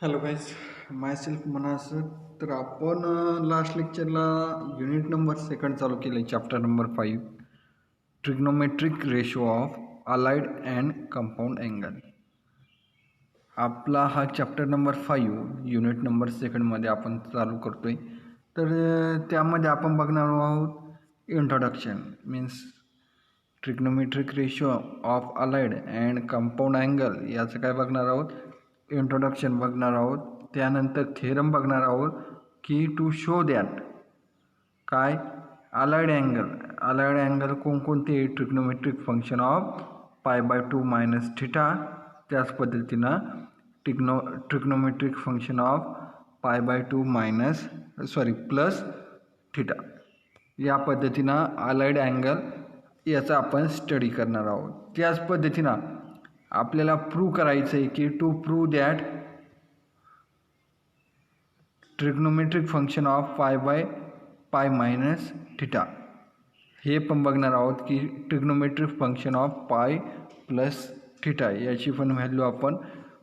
Hello guys, माय self मनास. तर आपण last लेक्चरला unit number second चालू केलं आहे, chapter number 5, trigonometric ratio of allied and compound angle. आपला हा चॅप्टर नंबर 5 युनिट नंबर सेकंडमध्ये आपण चालू करतो आहे. तर त्यामध्ये आपण बघणार आहोत introduction, means trigonometric ratio of allied and compound angle याचं काय बघणार आहोत, इंट्रोडक्शन बघणार आहोत. त्यानंतर थेरम बघणार आहोत की टू शो दॅट काय अलाइड अँगल कोणकोणते, trigonometric function of π/2 minus theta, त्याच पद्धतीनं trigonometric function of π/2 plus theta. या पद्धतीनं अलाइड अँगल याचा आपण स्टडी करणार आहोत. त्याच पद्धतीनं आपल्याला प्रूव्ह करायचं आहे की to prove that trigonometric function of π/π minus theta, हे पण बघणार आहोत की trigonometric function of pi plus theta याची पण व्हॅल्यू आपण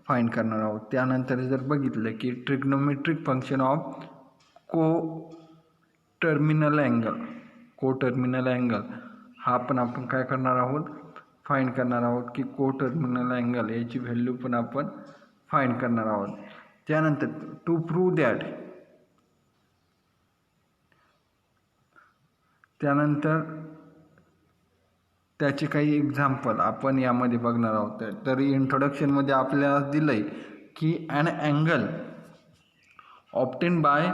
फाइंड करणार आहोत. त्यानंतर जर बघितलं की trigonometric function of terminal angle हा पण आपण काय करणार आहोत, फाइंड करणार आहोत की टर्मिनल अँगल याची व्हॅल्यू पण आपण फाइंड करणार आहोत. त्यानंतर टू प्रूव्ह दॅट, त्यानंतर त्याचे काही एक्झाम्पल आपण यामध्ये बघणार आहोत. तर इंट्रोडक्शनमध्ये आपल्याला दिलं आहे की an angle obtained by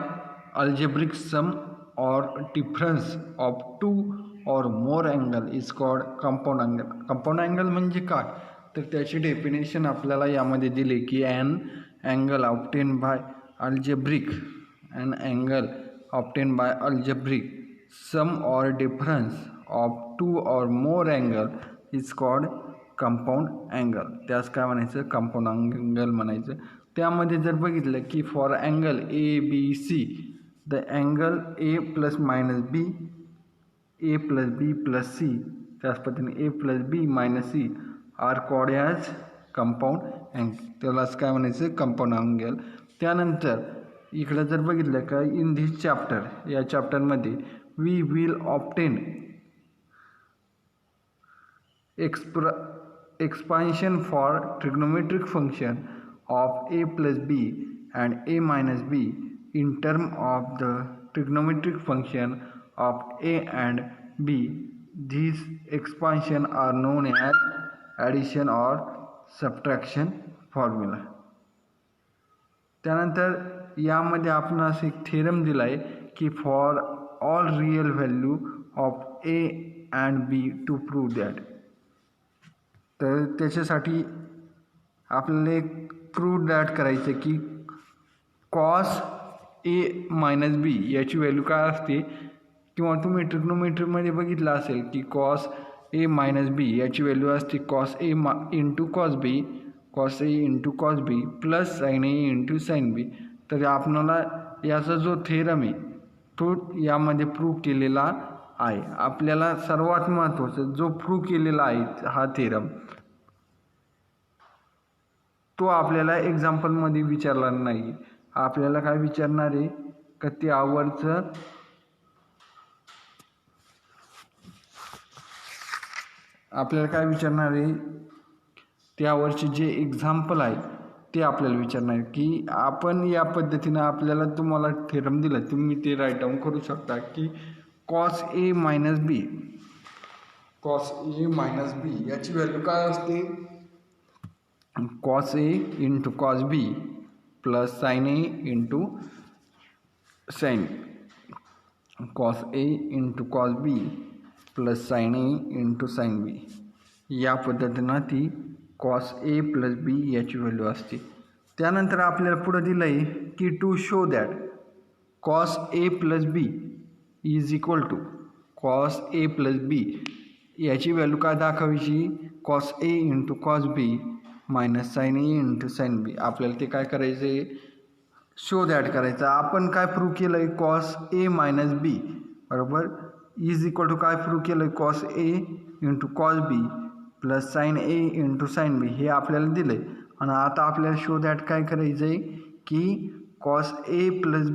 algebraic sum or difference of two or more angle is called compound angle. Compound angle म्हणजे काय, तर त्याची डेफिनेशन आपल्याला यामध्ये दिली की an angle obtained by algebraic sum or difference of two or more angle is called compound angle. त्यास काय म्हणायचं, कंपाऊंड अँगल म्हणायचं. त्यामध्ये जर बघितलं की for angle ABC, the angle A plus minus B, A plus B plus C, त्याच पद्धतीने A plus B minus C are called as compound angle. त्यालाच काय म्हणायचं, कंपाऊंड अँगल. त्यानंतर इकडं जर बघितलं का इन धिस चॅप्टर, या चॅप्टरमध्ये we will obtain expansion for trigonometric function of a plus b and a minus b in term of the trigonometric function of a and b. These expansion are known as addition or subtraction formula. त्यानंतर यामध्ये आपणास एक theorem दिला आहे की for all real value of A and B to prove that. तर त्याच्यासाठी आपल्याला एक प्रूव्ह दॅट करायचं की कॉस ए मायनस बी याची व्हॅल्यू काय असते, किंवा तुम्ही ट्रिग्नोमेट्रीमध्ये बघितलं असेल की कॉस ए मायनस बी याची व्हॅल्यू असते cos A into cos A into cos B plus sign A into sine बी. तर आपल्याला याचा जो थेरम आहे तो यामध्ये प्रूव्ह केलेला आहे. आपल्याला सर्वात महत्त्वाचं जो प्रूव्ह केलेला आहे हा थेरम, तो आपल्याला एक्झाम्पलमध्ये विचारला नाही. आपल्याला काय विचारणार आहे का त्यावरचं आपल्याला काय विचारणार आहे, त्यावरचे जे एक्झाम्पल आहे ते आपल्याला विचारणार आहे. की आपण या पद्धतीनं आपल्याला तुम्हाला थेरम दिला, तुम्ही ते राईट डाऊन करू शकता की कॉस ए मायनस बी याची व्हॅल्यू काय असते, cos A into cos B plus sign A into sign, cos A into cos B plus sign A into sine B. या पद्धतीनं ती कॉस ए प्लस बी याची व्हॅल्यू असते. त्यानंतर आपल्याला पुढं दिलं आहे की to show that cos A plus B is equal to cos A plus B याची व्हॅल्यू काय दाखवायची, cos A into cos B minus sine A into sine B. आपल्याला ते काय करायचं आहे, शो दॅट करायचं. आपण काय प्रूव्ह केलं आहे, कॉस ए मायनस बी बरोबर इज इक्वल टू काय प्रूव्ह केलं आहे, cos A into cos B plus sign A into sine बी हे आपल्याला दिलं आहे. आणि आता आपल्याला शो दॅट काय करायचं आहे की कॉस ए प्लस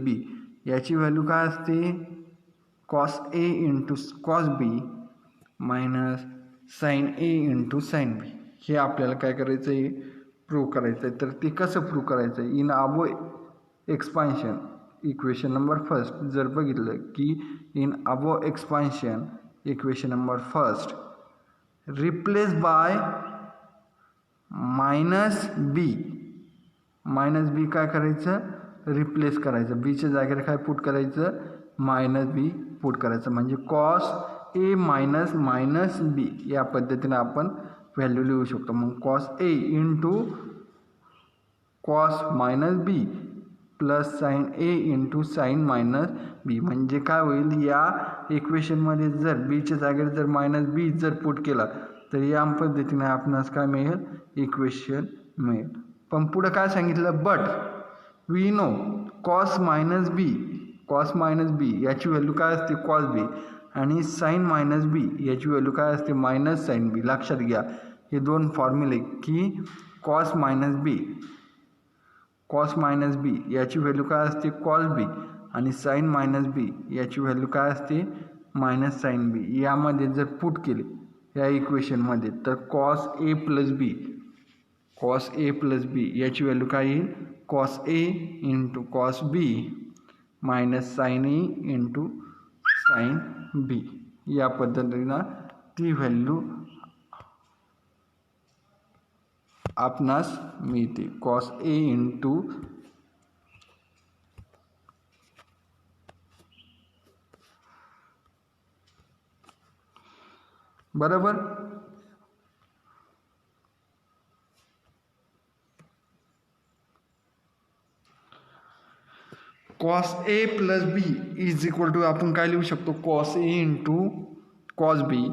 बी याची व्हॅल्यू काय असते cos A into cos B minus sine A into sine बी. हे आपल्याला काय करायचं आहे प्रूव्ह करायचं आहे. तर ते कसं प्रूव्ह करायचं आहे in above expansion equation number first जर बघितलं की in above expansion equation number first replace by minus B काय करायचं रिप्लेस करायचं बीच्या जागेवर काय पुट करायचं मायनस बी पुट करायचं म्हणजे कॉस ए मायनस बी या पद्धतीने आपण व्हॅल्यू लिहू शकतो. मग cos A into cos minus B plus sign A into sign minus बी म्हणजे काय होईल या इक्वेशनमध्ये जर बीच्या जागेवर जर मायनस बी जर पुट केला तर या पद्धतीने आपणास काय मिळेल इक्वेशन मिळेल. पण पुढं काय सांगितलं but we know cos minus B याची व्हॅल्यू काय असते कॉस बी आणि साइन मायनस बी याची व्हॅल्यू काय असते मायनस साइन बी. लक्षात घ्या हे दोन फॉर्म्युले की कॉस मायनस बी याची व्हॅल्यू काय असते कॉस बी आणि साइन मायनस बी याची व्हॅल्यू काय असते मायनस साइन बी. यामध्ये जर पुट केले या इक्वेशनमध्ये तर कॉस ए प्लस बी याची व्हॅल्यू काय येईल cos A into cos B minus sine A into sine B. या पद्धतीनं ती व्हॅल्यू आपणास मिळते कॉस ए इंटू बरोबर. Cos A plus B is equal to आपण काय लिहू शकतो cos A into cos B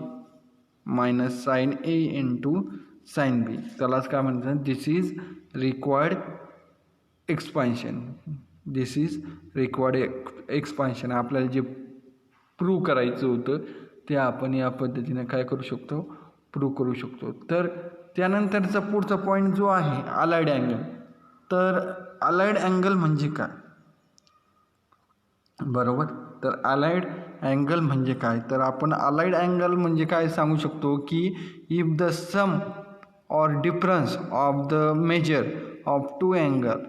minus sine A into sine B. त्यालाच काय म्हणतात दिस इज रिक्वायर्ड एक्सपान्शन. आपल्याला जे प्रूव्ह करायचं होतं ते आपण या पद्धतीने काय करू शकतो प्रूव्ह करू शकतो. तर त्यानंतरचा पुढचा पॉईंट जो आहे अलाइड अँगल. तर अलाइड अँगल म्हणजे काय बरोबर. तर अलाइड अँगल म्हणजे काय तर आपण अलाइड अँगल म्हणजे काय सांगू शकतो की if the sum or difference of the measure of two angle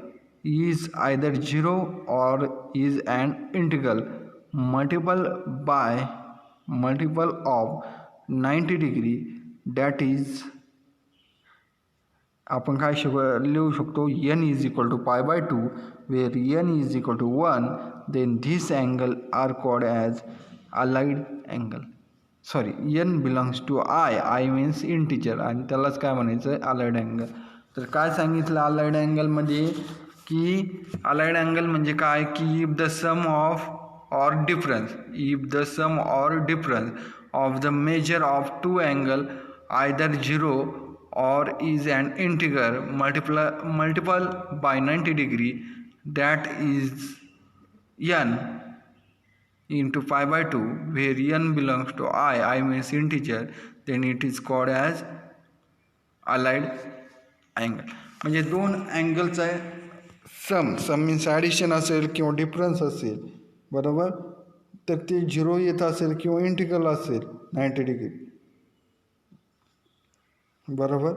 is either 0 or is an integral multiple of 90 degree that is आपण काय लिहू शकतो n is equal to pi by 2 where n is equal to 1 then this angle are called as allied angle. Sorry n belongs to I means integer आणि त्यालाच काय म्हणायचं आहे allied angle. तर काय सांगितलं अलाइड अँगलमध्ये की अलाइड अँगल म्हणजे काय की if the sum or difference of the measure of two angle either 0 or is an integer multiple by 90 degree that is n into pi by 2 where n belongs to I means integer then it is called as allied angle. म्हणजे दोन अँगलचा सम means addition असेल किंवा difference असेल बरोबर तर ते 0 येत असेल किंवा इंटिग्रल असेल 90 डिग्री बरोबर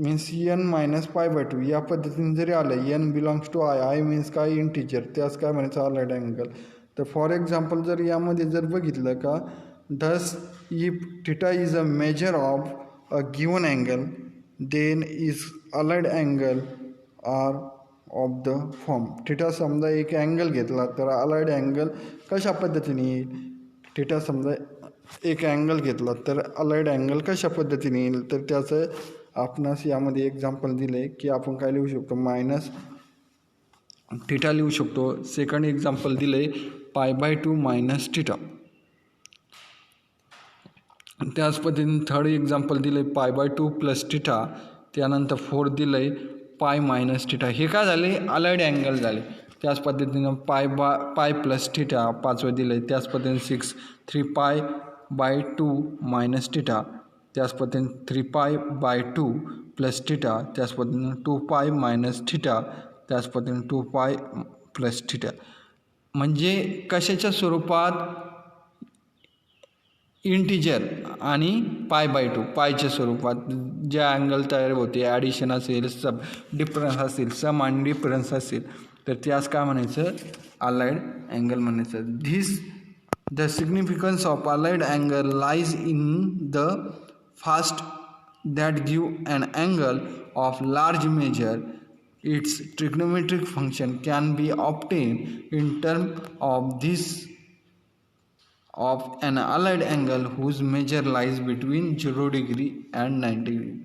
means n minus pi by 2 या पद्धतीने जरी आलं n belongs to I means काय इंटिजर त्यास काय म्हणायचं अलाइड अँगल. तर फॉर एक्झाम्पल जर यामध्ये जर बघितलं का thus if theta is a measure of a given angle then is allied angle are of the form. theta समजा एक अँगल घेतला तर अलाइड अँगल कशा पद्धतीने येईल. theta समजा एक अँगल घेतला तर अलाइड अँगल कशा पद्धतीने येईल तर त्याचं आपणास यामध्ये एक्झाम्पल दिले की आपण काय लिहू शकतो मायनस थीटा लिहू शकतो. सेकंड एक्झाम्पल दिले पाय बाय 2 मायनस थीटा. त्याच पद्धतीने थर्ड एक्झाम्पल दिले पाय बाय 2 प्लस थीटा. त्यानंतर फोर्थ दिले पाय मायनस थीटा. हे काय झाले अलाइड अँगल झाले. त्याच पद्धतीनं पाय प्लस थीटा पाचवं दिले. त्याच पद्धतीने 3 पाय बाय 2 मायनस थीटा त्याच पद्धतीने 3π/2 प्लस थिटा, त्याच पद्धतीने 2π मायनस थिटा, त्याच पद्धतीने 2π प्लस थिटा. म्हणजे कशाच्या स्वरूपात? इंटिजर आणि π/2 पायच्या स्वरूपात ज्या अँगल तयार होते, ॲडिशन असेल, सब डिफरन्स असेल, सम आणि डिफरन्स असेल, तर त्यास काय म्हणायचं? अलाइड अँगल म्हणायचं. The significance of allied angle lies in the fact that give an angle of large measure. It's trigonometric function can be obtain in term of this of an allied angle whose measure lies between 0 degree and 90 degree.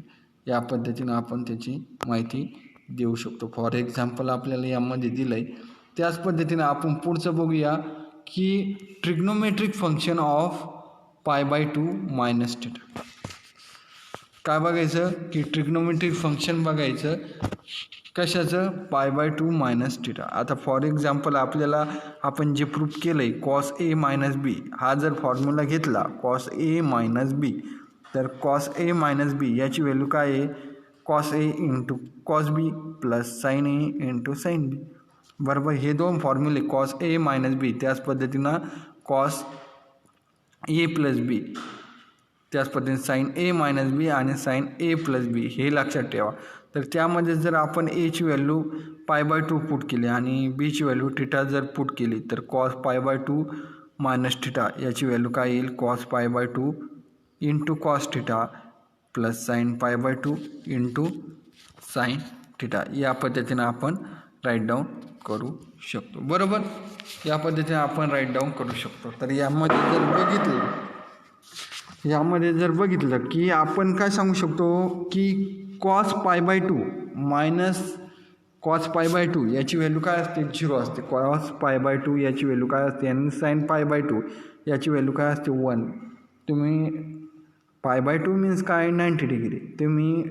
या पद्धतीने आपण त्याची माहिती देऊ शकतो. For example आपल्याला यामध्ये दिलंय, त्याच पद्धतीने आपण पुढचं बघूया की trigonometric function of π/2 minus theta. काय बघायचं की ट्रिग्नोमेट्रिक फंक्शन बघायचं कशाचं? π/2 मायनस थिटा. आता फॉर एक्झाम्पल आपल्याला आपण जे प्रूफ केलं आहे कॉस ए मायनस बी, हा जर फॉर्म्युला घेतला कॉस ए मायनस बी, तर कॉस ए मायनस बी याची व्हॅल्यू काय आहे? Cos A into cos B plus sine A into sine B. बरोबर, हे दोन फॉर्म्युले कॉस ए मायनस बी, त्याच पद्धतीनं कॉस ए प्लस बी, त्याच पद्धतीने साईन ए मायनस बी आणि साईन ए प्लस बी, हे लक्षात ठेवा. तर त्यामध्ये जर आपण एची व्हॅल्यू π/2 पुट केली आणि बीची व्हॅल्यू थिटा जर पुट केली, तर कॉस π/2 मायनस थिटा याची व्हॅल्यू काय येईल? Cos π/2 into cos theta plus sine π/2 into sine theta. या पद्धतीने आपण राईट डाऊन करू शकतो. बरोबर, या पद्धतीने आपण राईट डाऊन करू शकतो. तर यामध्ये जर बघितलं की आपण काय सांगू शकतो की कॉस π/2 मायनस कॉस π/2 याची व्हॅल्यू काय असते? 0 असते. कॉस π/2 याची व्हॅल्यू काय असते? आणि साईन π/2 याची व्हॅल्यू काय असते? 1. तुम्ही π/2 मीन्स काय? 90 डिग्री. तुम्ही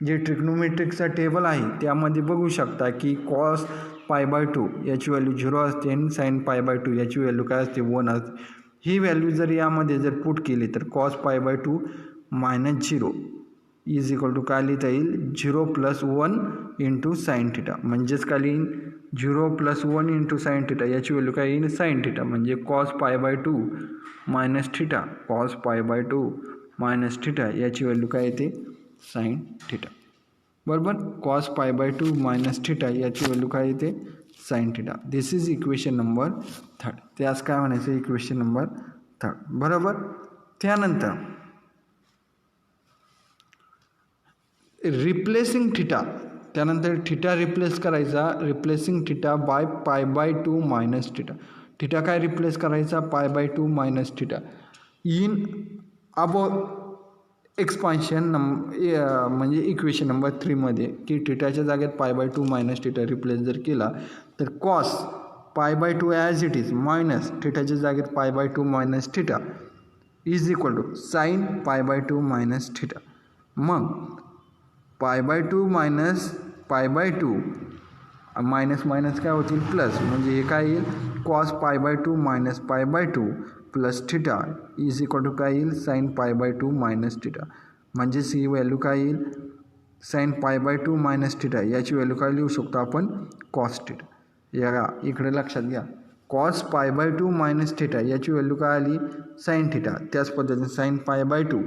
जे ट्रिग्नोमेट्रिकचा टेबल आहे त्यामध्ये बघू शकता की कॉस π/2 याची व्हॅल्यू 0 असते आणि साईन π/2 याची व्हॅल्यू काय असते? 1 असते. ही व्हॅल्यू जर यामध्ये जर पुट केली तर cos π/2 minus 0 is equal to काय लिहिता येईल? 0 प्लस 1 इंटू साईन थिटा. म्हणजेच काय लिहीन? 0 प्लस 1 इंटू साईन थिटा याची व्हॅल्यू काय येईल? Sine theta. म्हणजे cos π/2 minus theta, cos π/2 minus theta याची व्हॅल्यू काय येते? Sine theta. बरोबर, कॉस π/2 मायनस थिटा याची व्हॅल्यू काय येते? Sine theta. This is equation number 3. त्यास काय म्हणायचं? Equation number 3. बरोबर, त्यानंतर रिप्लेसिंग थिटा, त्यानंतर थिटा रिप्लेस करायचा. Replacing theta by π/2 minus theta. Theta काय रिप्लेस करायचा? π/2 minus theta. In above expansion म्हणजे इक्वेशन नंबर 3 मध्ये की थिटाच्या जागेत π/2 मायनस थिटा रिप्लेस जर केला तर cos π/2 as it is minus थिटाच्या जागेत π/2 minus theta is equal to sine π/2 minus theta. मग π/2 मायनस π/2 मायनस मायनस काय होतील? प्लस. म्हणजे हे काय येईल? Cos π/2 minus π/2 plus theta is equal to काय येईल? Sine π/2 minus theta. म्हणजेच ही व्हॅल्यू काय येईल? साईन π/2 मायनस थिटा याची व्हॅल्यू काय लिहू शकतो आपण? Cos theta. या इकडे लक्षात घ्या, कॉस π/2 मायनस थिटा याची व्हॅल्यू काय आली? Sine theta. त्याच पद्धतीने साईन π/2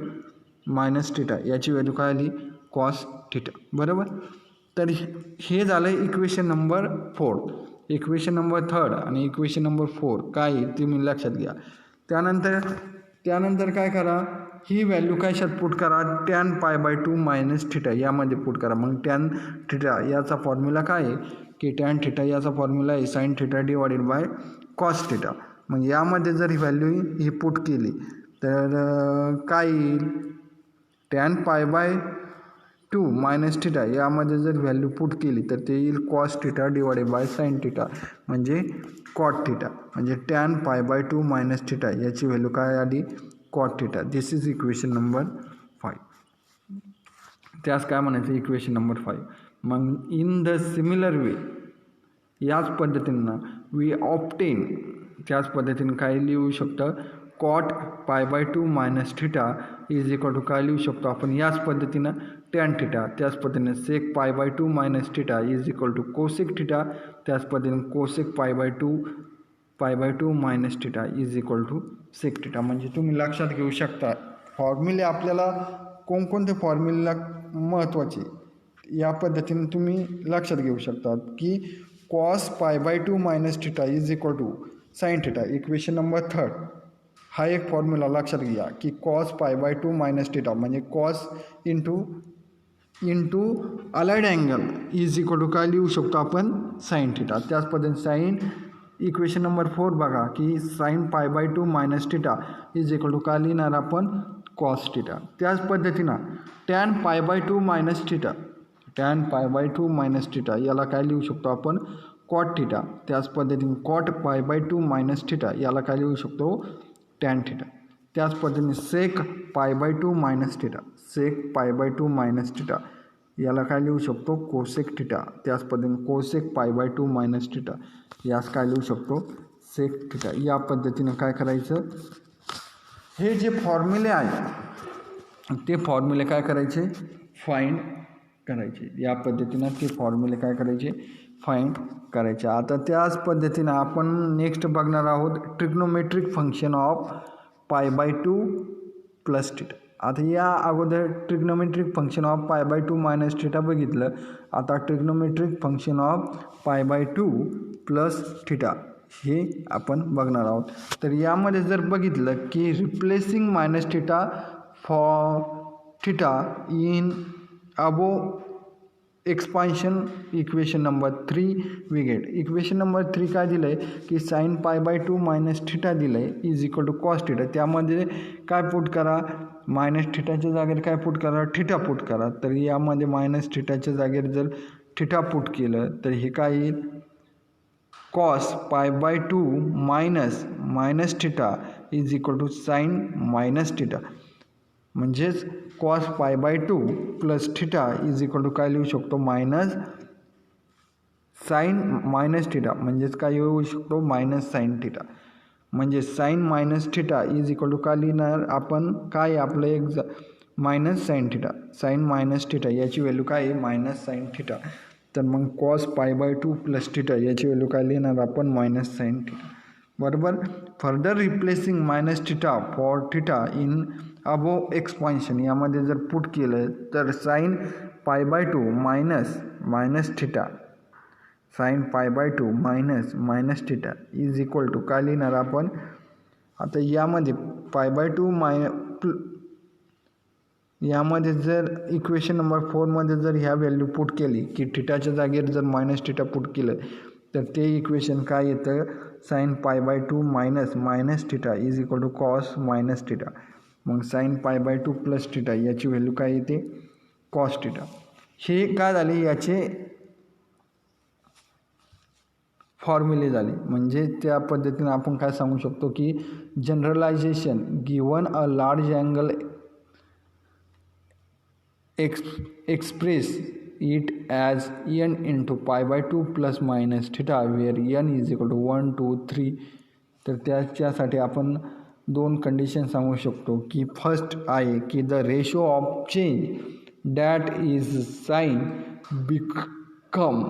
मायनस थिटा याची व्हॅल्यू काय आली? Cos theta. बरोबर, तर हे झालं इक्वेशन नंबर 4. इक्वेशन नंबर 3 आणि इक्वेशन नंबर 4 काय तुम्ही लक्षात घ्या. त्यानंतर काय करा? ही व्हॅल्यू कशात पुट करा? टॅन π/2 मायनस थिटा यामध्ये पुट करा. मग टॅन थिटा याचा फॉर्म्युला काय आहे की टॅन थिटा याचा फॉर्म्युला आहे sine theta divided by cos theta. मग यामध्ये जर ही व्हॅल्यू ही पुट केली तर काय येईल? टॅन π/2 मायनस थिटा यामध्ये जर व्हॅल्यू पुट केली तर ते येईल cos theta divided by sine theta म्हणजे कॉट थिटा. म्हणजे टॅन π/2 मायनस थिटा याची व्हॅल्यू काय आली? Cot theta. This is equation number 5. त्यास काय म्हणायचं? Equation number 5. मग इन द सिमिलर वे याच पद्धतीनं वी ऑप्टेन, त्याच पद्धतीने काय लिहू शकतं? Cot pi by 2 minus theta is equal to काय लिहू शकतो आपण याच पद्धतीनं टॅन थिटा. त्याच पद्धतीने sec pi by 2 minus theta is equal to cosec theta. त्याच पद्धतीने cosec pi by 2 minus theta is equal to sec theta. म्हणजे तुम्ही लक्षात घेऊ शकता फॉर्म्युले आपल्याला कोणकोणते फॉर्म्युला महत्त्वाचे या पद्धतीने तुम्ही लक्षात घेऊ शकता की cos pi by 2 minus theta is equal to sine theta. Equation number 3 हा एक फॉर्म्युला लक्षात घ्या की cos pi by 2 minus theta म्हणजे cos into allied angle is equal to काय लिहू शकतो आपण साइन थिटा. त्याच पद्धतीने साइन इक्वेशन नंबर 4 बघा की sine pi by 2 minus theta is equal to काय लिहिणार आपण कॉस थिटा. त्याच पद्धतीनं टॅन पाय बाय 2 मायनस थिटा याला काय लिहू शकतो आपण कॉट थिटा. त्याच पद्धतीने cot pi by 2 minus theta याला काय लिहू शकतो टॅन थिटा. त्याच पद्धतीने sec pi by 2 minus theta याला काय लिहू शकतो कोसेक थिटा. त्याच पद्धतीने cosec pi by 2 minus theta यास काय लिहू शकतो सेक थिटा. या पद्धतीने काय करायचं हे जे फॉर्म्युले आहे ते फॉर्म्युले काय करायचे फाइंड करायचे. या पद्धतीनं ते फॉर्म्युले काय करायचे फाइंड करायचे. आता त्याच पद्धतीनं आपण नेक्स्ट बघणार आहोत trigonometric function of pi by 2 plus theta. आता या अगोदर trigonometric function of pi by 2 minus theta बघितलं. आता trigonometric function of pi by 2 plus theta हे आपण बघणार आहोत. तर यामध्ये जर बघितलं की replacing minus theta for theta in above expansion equation number 3 we get. Equation number 3 काय दिलं आहे की sine pi by 2 minus theta दिलं आहे is equal to cos theta. त्यामध्ये काय पुट करा मायनस थिटाच्या जागेवर काय पुट करा थिटा पुट करा. तर यामध्ये मायनस थिटाच्या जागेवर जर थिटा पुट केलं तर हे काय येईल cos pi by 2 minus theta is equal to sine minus theta. म्हणजेच cos pi by 2 plus theta is equal to काय लिहू शकतो मायनस साइन मायनस थिटा. म्हणजेच काय येऊ शकतो मायनस साइन थिटा. म्हणजे sine minus theta is equal to काय लिहिणार आपण काय आपलं एक minus sine theta. Sine minus theta याची व्हॅल्यू काय आहे मायनस साइन थिटा. तर मग cos pi by 2 plus theta याची व्हॅल्यू काय लिहिणार आपण मायनस साइन थिटा बरोबर. Further replacing minus theta for theta in above expansion यामध्ये जर पुट केलं तर sine pi by 2 minus theta sine pi by 2 minus theta is equal to काय लिहिणार आपण. आता यामध्ये पाय बाय 2 यामध्ये जर इक्वेशन नंबर 4 मध्ये जर ह्या व्हॅल्यू पुट केली की थिटाच्या जागेवर जर मायनस थिटा पुट केलं तर ते इक्वेशन काय येतं sine pi by 2 minus theta is equal to cos minus theta. मग sine pi by 2 plus theta याची व्हॅल्यू काय येते कॉस थिटा. हे काय झाले याचे फॉर्म्युले झाले. म्हणजे त्या पद्धतीने आपण काय सांगू शकतो की generalisation given a large angle express it as n into pi by 2 plus minus theta where n is equal to 1 2 3. तर त्याच्यासाठी आपण दोन कंडिशन सांगू शकतो की फर्स्ट आहे की the ratio of change that is sine become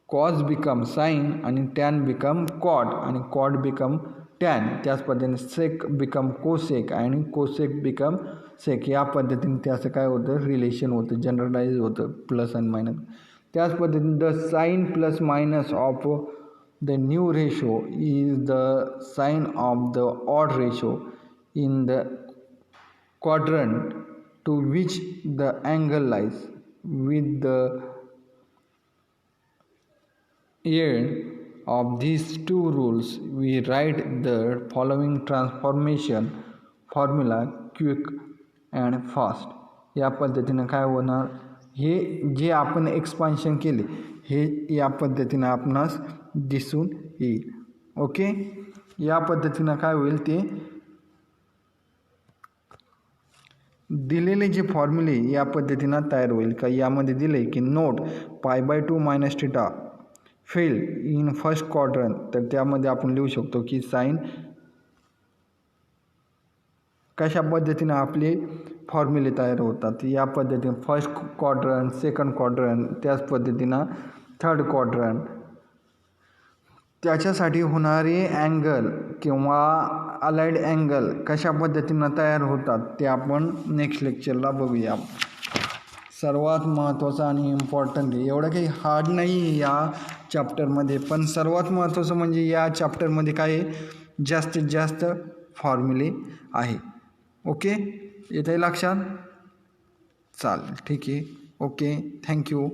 cos become sign आणि टॅन बिकम कॉट आणि कॉट बिकम टॅन. त्याच पद्धतीने सेक बिकम कोसेक आणि कोसेक बिकम सेक. या पद्धतीने त्याचं काय होतं रिलेशन होतं जनरलाइज होतं प्लस आणि मायनस. त्याच पद्धतीने the sign plus minus of the new ratio is the sign of the odd ratio in the quadrant to which the angle lies. With the aid of these two rules we write the following transformation formula quick and fast. या पद्धतीनं काय होणार हे जे आपण expansion केले हे या पद्धतीनं आपणास दिसून येईल. ओके या पद्धतीनं काय होईल ते दिलेले जे फॉर्म्युले या पद्धतीनं तयार होईल. का यामध्ये दिले की नोट पाय by 2 minus theta fail in first quadrant, तर त्यामध्ये आपण लिहू शकतो की साइन कशा पद्धतीने आपले फॉर्म्युले तयार होतात या पद्धतीने फर्स्ट क्वाड्रंट, सेकंड क्वाड्रंट, त्याच पद्धतीनं थर्ड क्वाड्रंट, त्याच्यासाठी होणारे अँगल किंवा अलाइड अँगल कशा पद्धतीनं तयार होतात ते आपण नेक्स्ट लेक्चरला बघूया. सर्वात महत्त्वाचं आणि इम्पॉर्टंट आहे, एवढं काही हार्ड नाही आहे या चॅप्टरमध्ये, पण सर्वात महत्त्वाचं म्हणजे या चॅप्टरमध्ये काय जास्तीत जास्त फॉर्म्युले आहे. ओके, येतं आहे लक्षात? चालेल, ठीक आहे. Okay, thank you.